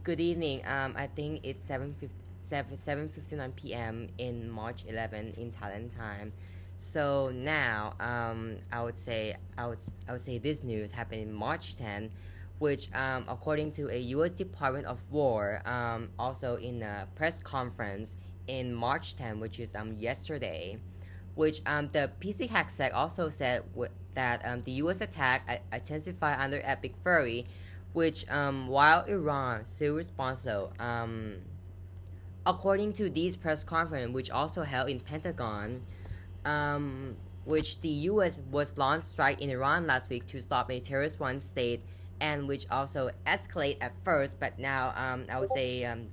Good evening. I think it's 7:59 p.m. in March 11 in Thailand time. So now, I would say this news happened in March 10, which according to a U.S. Department of War, also in a press conference in March 10, which is yesterday, which the PC hacksec also said that the U.S. attack intensified under Epic Furry, which while Iran still responds so according to these press conference, which also held in Pentagon, which the U.S. was launched strike in Iran last week to stop a terrorist one state, and which also escalate at first, but now I would say and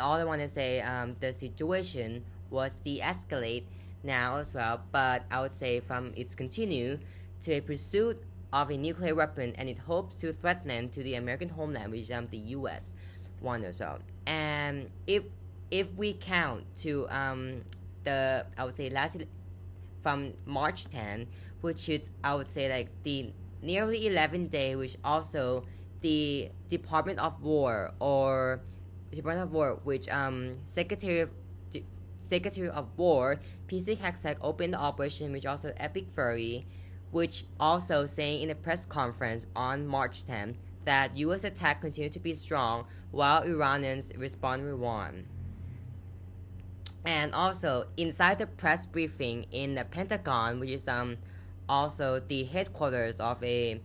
all I want to say the situation was de-escalate now as well, but I would say from its continue to a pursuit of a nuclear weapon, and it hopes to threaten to the American homeland, which is the U.S. one as well. And if we count to the I would say last from March 10, which is I would say like the nearly 11 day, which also the Department of War or Department of War, which Secretary of War PC Hacksec opened the operation, which also Epic Furry, which also saying in a press conference on March 10 that U.S. attack continued to be strong while Iranians respond with one. And also inside the press briefing in the Pentagon, which is also the headquarters of a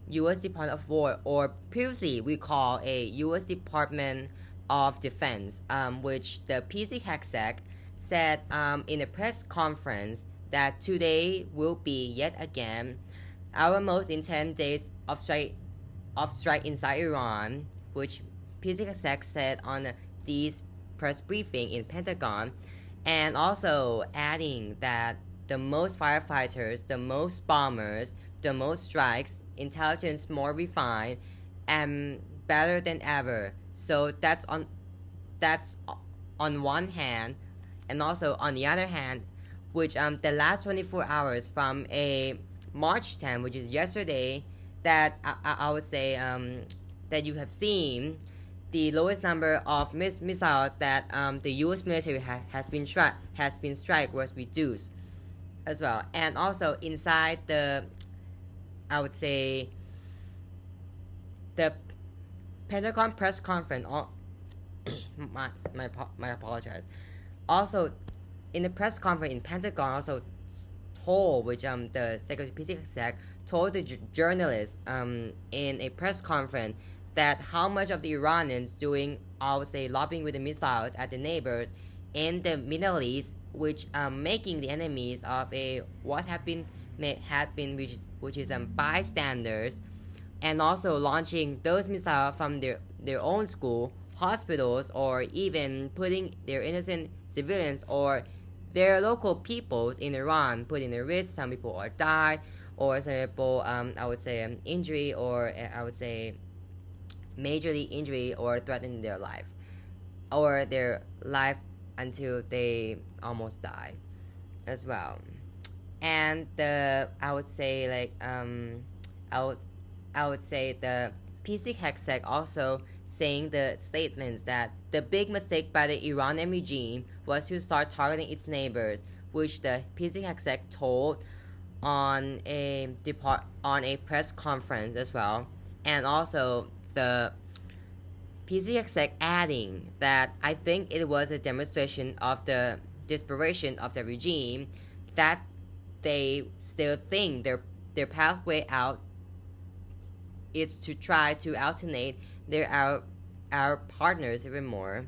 U.S. Department of War, or previously we call a U.S. Department of Defense, which the PC Hacksec said in a press conference that today will be yet again our most intense days of strike inside Iran, which PC Hacksec said on these press briefing in Pentagon, and also adding that the most firefighters, the most bombers, the most strikes, intelligence more refined and better than ever. So that's on one hand, and also on the other hand, which the last 24 hours from a March 10, which is yesterday, that I would say that you have seen the lowest number of missiles that the U.S. military has been strike was reduced as well. And also inside the I would say the Pentagon press conference. My apologize. Also, in the press conference in Pentagon, also told, which the Secretary Exec told the journalists in a press conference that how much of the Iranians doing, I would say, lobbying with the missiles at the neighbors in the Middle East, which making the enemies of a what had been which is bystanders, and also launching those missiles from their own school, hospitals, or even putting their innocent civilians or their local peoples in Iran put in a risk. Some people are died, or some people I would say injury, or I would say majorly injury or threatening their life until they almost die as well. And I would say like I would say the PC Hexec also saying the statements that the big mistake by the Iranian regime was to start targeting its neighbors, which the PC Hexec told on a press conference as well. And also the PC Exec adding that I think it was a demonstration of the desperation of the regime, that they still think their pathway out is to try to alternate our partners even more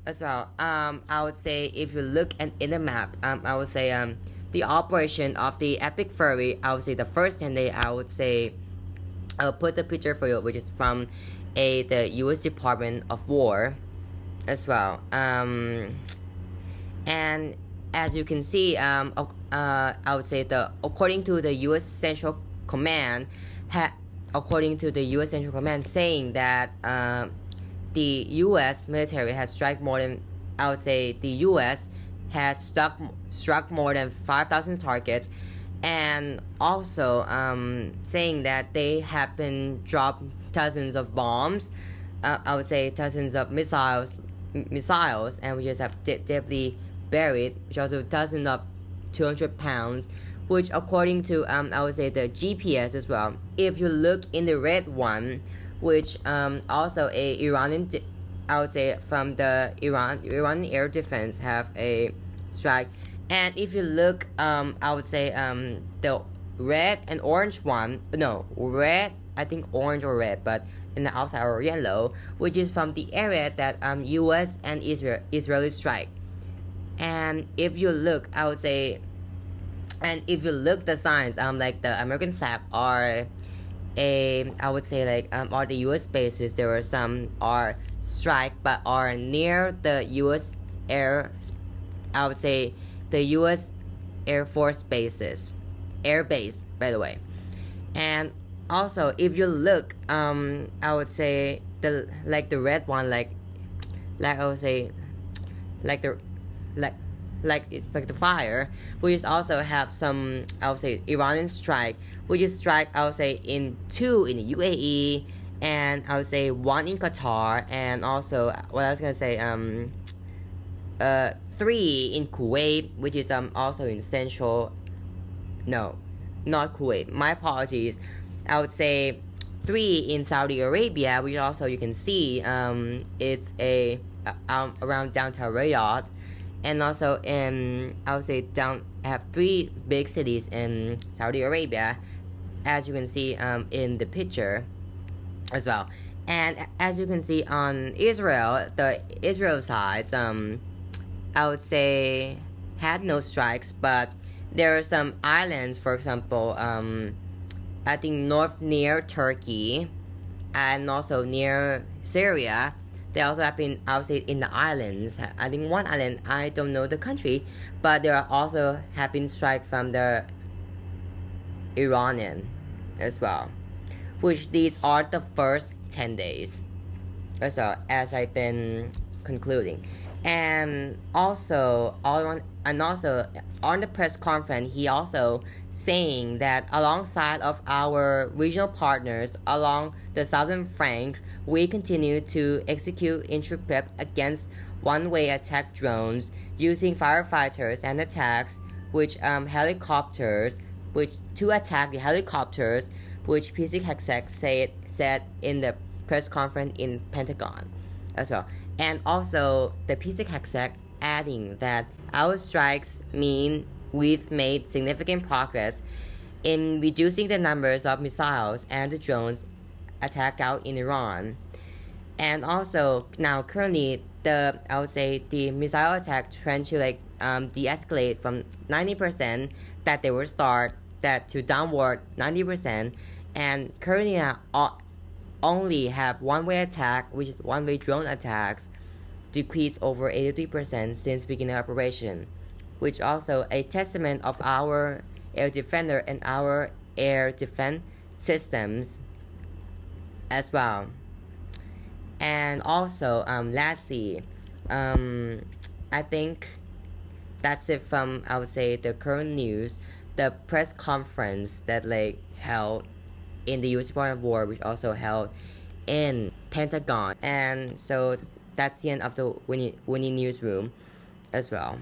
as well. I would say if you look in the map, I would say the operation of the Epic Furry, I would say the first 10 days, I would say I'll put the picture for you, which is from the U.S. Department of War as well. And as you can see, I would say according to the U.S. Central Command, saying that the U.S. military has struck more than, I would say the U.S. has struck more than 5,000 targets, and also saying that they have been dropped dozens of bombs. I would say dozens of missiles, and we just have deeply buried, which also dozens of 200 pounds, which according to I would say the GPS as well. If you look in the red one, which also a Iranian, I would say from the Iranian air defense have a strike, and if you look I would say the red and orange one, no, red, I think orange or red, but in the outside or yellow, which is from the area that US and Israeli strike. And if you look, I would say, and if you look the signs, like the American flag are I would say like are the US bases. There are some are strike but are near the US air, I would say the US Air Force bases, air base, by the way. And also if you look I would say the red one, like I would say like the it's like the fire, which is also have some, I would say, Iranian strike, which is strike, I would say, in 2 in the UAE, and I would say 1 in Qatar, and also what I was gonna say 3 in Kuwait, which is also in central, no, not Kuwait, my apologies. I would say 3 in Saudi Arabia, which also you can see it's a around downtown Riyadh. And also in, I would say I have 3 big cities in Saudi Arabia, as you can see in the picture as well. And as you can see on Israel, the Israel sides, I would say had no strikes, but there are some islands, for example, I think north near Turkey and also near Syria. They also have been, I would say, in the islands. I think one island, I don't know the country, but there are also have been strike from the Iranian as well, which these are the first 10 days. So as I've been concluding, and also on the press conference, he also saying that alongside of our regional partners along the southern flank, we continue to execute intrepid against one-way attack drones using firefighters and attacks which helicopters, which to attack the helicopters, which PC Hexec said in the press conference in Pentagon as well. And also the PC Hexec adding that our strikes mean we've made significant progress in reducing the numbers of missiles and the drones attack out in Iran. And also now currently I would say the missile attack trying to de-escalate from 90% that they will start that to downward 90%, and currently only have one-way attack, which is one-way drone attacks, decreased over 83% since beginning operation, which also a testament of our air defender and our air defense systems as well. And also lastly, I think that's it from, I would say, the current news, the press conference that held in the US Department of War, which also held in Pentagon. And so that's the end of the Winnie Newsroom as well.